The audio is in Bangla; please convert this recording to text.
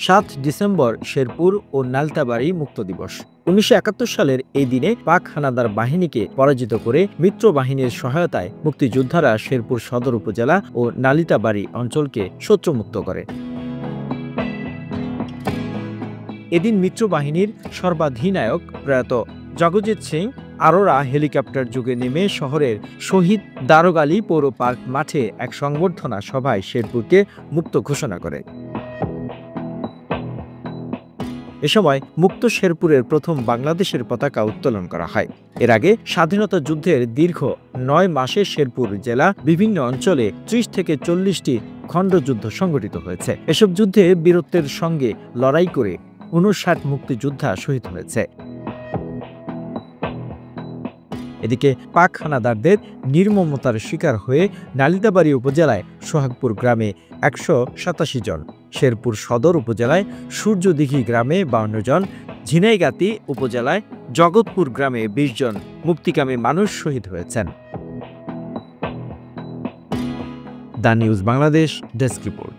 7 ডিসেম্বর শেরপুর ও নালিতাবাড়ী মুক্ত দিবস। 1971 সালের এই দিনে পাক হানাদার বাহিনীকে পরাজিত করে মিত্র বাহিনীর সহায়তায় মুক্তিযোদ্ধারা শেরপুর সদর উপজেলা ও নালিতাবাড়ী অঞ্চলকে শত্রুমুক্ত করে। এদিন মিত্র বাহিনীর সর্বাধিনায়ক প্রয়াত জগজিৎ সিং আরোরা হেলিকপ্টার যুগে নেমে শহরের শহীদ দারোগ আলী পৌর পার্ক মাঠে এক সংবর্ধনা সভায় শেরপুরকে মুক্ত ঘোষণা করে। এ সময় মুক্ত শেরপুরের প্রথম বাংলাদেশের পতাকা উত্তোলন করা হয়। এর আগে স্বাধীনতা যুদ্ধের দীর্ঘ 9 মাসে শেরপুর জেলা বিভিন্ন অঞ্চলে 30 থেকে 40টি খণ্ডযুদ্ধ সংঘটিত হয়েছে। এসব যুদ্ধে বীরত্বের সঙ্গে লড়াই করে 59 মুক্তিযোদ্ধা শহীদ হয়েছে। এদিকে পাক হানাদারদের নির্মমতার শিকার হয়ে নালিতাবাড়ী উপজেলায় সোহাগপুর গ্রামে 187 জন, শেরপুর সদর উপজেলায় সূর্যদিঘি গ্রামে 52 জন, ঝিনাইগাতি উপজেলায় জগৎপুর গ্রামে 20 জন মুক্তিকামী মানুষ শহীদ হয়েছেন। The news Bangladesh desk report.